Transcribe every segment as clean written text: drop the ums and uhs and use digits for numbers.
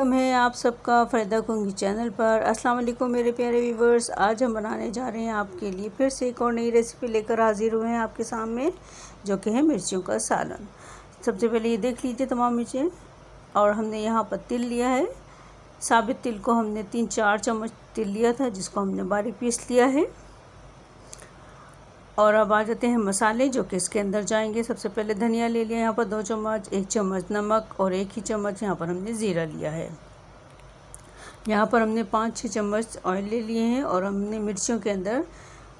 Welcome है आप सबका फ़ायदा कुंगी चैनल पर। अस्सलाम वालेकुम मेरे प्यारे व्यूवर्स। आज हम बनाने जा रहे हैं आपके लिए फिर से एक और नई रेसिपी लेकर हाजिर हुए हैं आपके सामने, जो कि है मिर्चियों का सालन। सबसे पहले ये देख लीजिए तमाम मिर्चें, और हमने यहाँ पर तिल लिया है। साबित तिल को हमने 3-4 चम्मच तिल लिया था, जिसको हमने बारीक पीस लिया है। और अब आ जाते हैं मसाले जो कि इसके अंदर जाएंगे। सबसे पहले धनिया ले लिया यहाँ पर 2 चम्मच, 1 चम्मच नमक और 1 ही चम्मच यहाँ पर हमने ज़ीरा लिया है। यहाँ पर हमने 5-6 चम्मच ऑयल ले लिए हैं और हमने मिर्चियों के अंदर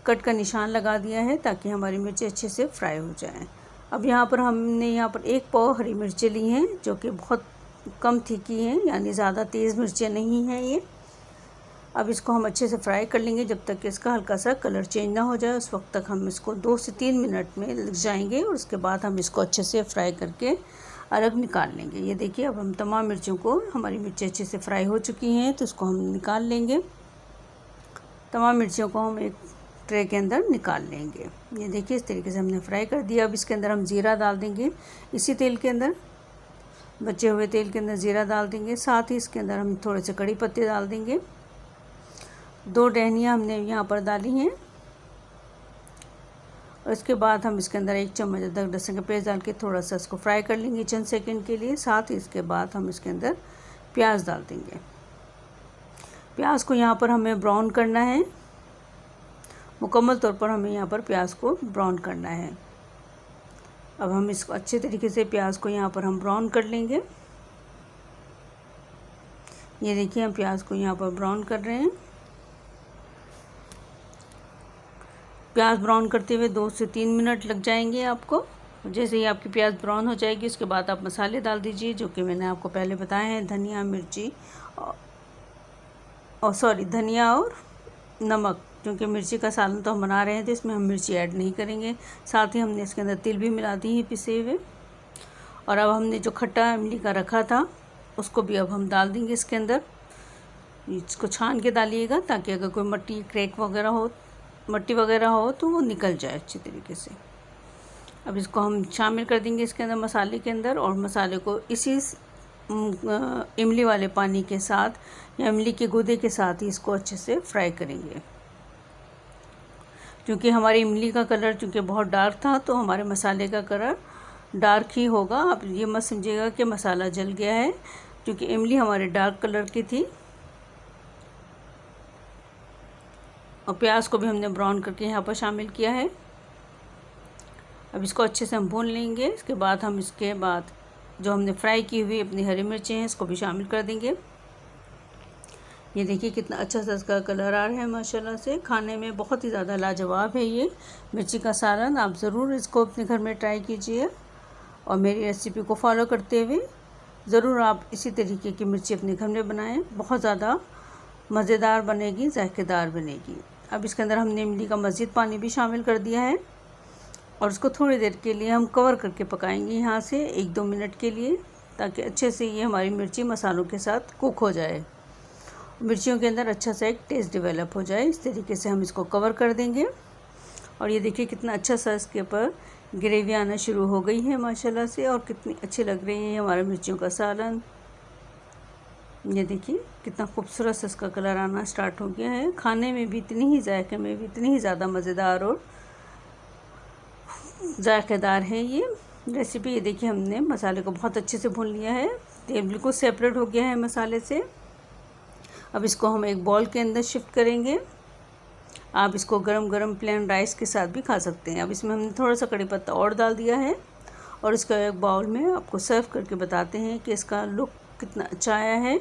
कट का निशान लगा दिया है ताकि हमारी मिर्ची अच्छे से फ्राई हो जाएं। अब यहाँ पर हमने यहाँ पर 1 पाव हरी मिर्चें ली हैं, जो कि बहुत कम तीखी हैं, यानी ज़्यादा तेज़ मिर्चें नहीं हैं ये। अब इसको हम अच्छे से फ्राई कर लेंगे जब तक कि इसका हल्का सा कलर चेंज ना हो जाए। उस वक्त तक हम इसको 2 से 3 मिनट में लग जाएंगे और उसके बाद हम इसको अच्छे से फ्राई करके अलग निकाल लेंगे। ये देखिए, अब हम तमाम मिर्चों को, हमारी मिर्ची अच्छे से फ्राई हो चुकी हैं, तो इसको हम निकाल लेंगे। तमाम मिर्चियों को हम एक ट्रे के अंदर निकाल लेंगे। ये देखिए, इस तरीके से हमने फ्राई कर दिया। अब इसके अंदर हम ज़ीरा डाल देंगे, इसी तेल के अंदर, बचे हुए तेल के अंदर ज़ीरा डाल देंगे। साथ ही इसके अंदर हम थोड़े से कड़ी पत्ते डाल देंगे। 2 टहनियाँ हमने यहाँ पर डाली हैं और इसके बाद हम इसके अंदर 1 चम्मच अदरक लहसुन का पेस्ट डाल के थोड़ा सा इसको फ्राई कर लेंगे चंद सेकंड के लिए। साथ ही इसके बाद हम इसके अंदर प्याज डाल देंगे। प्याज को यहाँ पर हमें ब्राउन करना है, मुकम्मल तौर पर हमें यहाँ पर प्याज को ब्राउन करना है। अब हम इसको अच्छे तरीके से प्याज को यहाँ पर हम ब्राउन कर लेंगे। ये देखिए, हम प्याज को यहाँ पर ब्राउन कर रहे हैं। प्याज ब्राउन करते हुए 2 से 3 मिनट लग जाएंगे आपको। जैसे ही आपकी प्याज ब्राउन हो जाएगी, उसके बाद आप मसाले डाल दीजिए, जो कि मैंने आपको पहले बताए हैं। धनिया, मिर्ची और धनिया और नमक, क्योंकि मिर्ची का सालन तो हम बना रहे हैं तो इसमें हम मिर्ची ऐड नहीं करेंगे। साथ ही हमने इसके अंदर तिल भी मिला दी है पिसे हुए। और अब हमने जो खट्टा इमली का रखा था उसको भी अब हम डाल देंगे इसके अंदर। इसको छान के डालिएगा ताकि अगर कोई मट्टी वगैरह हो तो वो निकल जाए अच्छी तरीके से। अब इसको हम शामिल कर देंगे इसके अंदर, मसाले के अंदर, और मसाले को इसी इमली वाले पानी के साथ या इमली के गूदे के साथ ही इसको अच्छे से फ्राई करेंगे। क्योंकि हमारी इमली का कलर चूँकि बहुत डार्क था, तो हमारे मसाले का कलर डार्क ही होगा। आप ये मत समझिएगा कि मसाला जल गया है, क्योंकि इमली हमारे डार्क कलर की थी। और प्याज को भी हमने ब्राउन करके यहाँ पर शामिल किया है। अब इसको अच्छे से हम भून लेंगे। इसके बाद हम इसके बाद जो हमने फ्राई की हुई अपनी हरी मिर्चें हैं, इसको भी शामिल कर देंगे। ये देखिए, कितना अच्छा सा इसका कलर आ रहा है माशाल्लाह से। खाने में बहुत ही ज़्यादा लाजवाब है ये मिर्ची का सालन। आप ज़रूर इसको अपने घर में ट्राई कीजिए और मेरी रेसिपी को फॉलो करते हुए ज़रूर आप इसी तरीके की मिर्ची अपने घर में बनाएँ। बहुत ज़्यादा मज़ेदार बनेगी, जायकेदार बनेगी। अब इसके अंदर हमने इमली का मज़ीद पानी भी शामिल कर दिया है और उसको थोड़ी देर के लिए हम कवर करके पकाएंगे यहाँ से 1-2 मिनट के लिए, ताकि अच्छे से ये हमारी मिर्ची मसालों के साथ कुक हो जाए, मिर्चियों के अंदर अच्छा सा एक टेस्ट डेवलप हो जाए। इस तरीके से हम इसको कवर कर देंगे। और ये देखिए, कितना अच्छा सा इसके ऊपर ग्रेवी आना शुरू हो गई है माशाल्लाह से, और कितनी अच्छी लग रही है हमारा मिर्चियों का सालन। ये देखिए, कितना खूबसूरत सा इसका कलर आना स्टार्ट हो गया है। खाने में भी इतनी ही, जायके में भी इतनी ही ज़्यादा मज़ेदार और जायकेदार है ये रेसिपी। ये देखिए, हमने मसाले को बहुत अच्छे से भून लिया है, तेल बिल्कुल सेपरेट हो गया है मसाले से। अब इसको हम एक बाउल के अंदर शिफ्ट करेंगे। आप इसको गरम गरम प्लेन राइस के साथ भी खा सकते हैं। अब इसमें हमने थोड़ा सा कड़ी पत्ता और डाल दिया है और इसको एक बाउल में आपको सर्व करके बताते हैं कि इसका लुक कितना अच्छा आया है।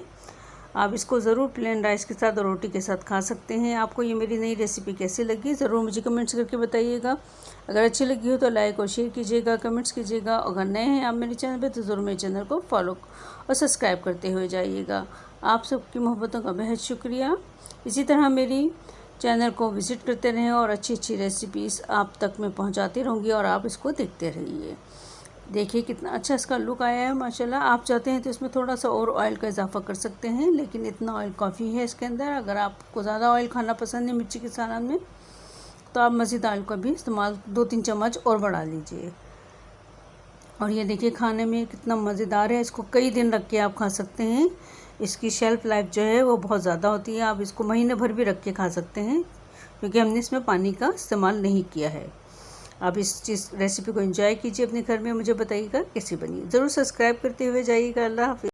आप इसको ज़रूर प्लेन राइस के साथ और रोटी के साथ खा सकते हैं। आपको ये मेरी नई रेसिपी कैसी लगी ज़रूर मुझे कमेंट्स करके बताइएगा। अगर अच्छी लगी हो तो लाइक और शेयर कीजिएगा, कमेंट्स कीजिएगा। अगर नए हैं आप मेरे चैनल पे तो ज़रूर मेरे चैनल को फॉलो और सब्सक्राइब करते हुए जाइएगा। आप सबकी मोहब्बतों का बेहद शुक्रिया। इसी तरह मेरी चैनल को विज़िट करते रहें और अच्छी अच्छी रेसिपीज़ आप तक मैं पहुँचाती रहूँगी और आप इसको देखते रहिए। देखिए, कितना अच्छा इसका लुक आया है माशाल्लाह। आप चाहते हैं तो इसमें थोड़ा सा और ऑयल का इजाफा कर सकते हैं, लेकिन इतना ऑयल काफ़ी है इसके अंदर। अगर आपको ज़्यादा ऑयल खाना पसंद है मिर्ची के सालन में, तो आप मज़ीद ऑयल का भी इस्तेमाल 2-3 चम्मच और बढ़ा लीजिए। और ये देखिए, खाने में कितना मज़ेदार है। इसको कई दिन रख के आप खा सकते हैं। इसकी शेल्फ़ लाइफ जो है वो बहुत ज़्यादा होती है। आप इसको महीने भर भी रख के खा सकते हैं, क्योंकि हमने इसमें पानी का इस्तेमाल नहीं किया है। आप इस रेसिपी को एंजॉय कीजिए अपने घर में, मुझे बताइएगा कैसी बनी। ज़रूर सब्सक्राइब करते हुए जाइएगा। अल्लाह हाफ़िज़।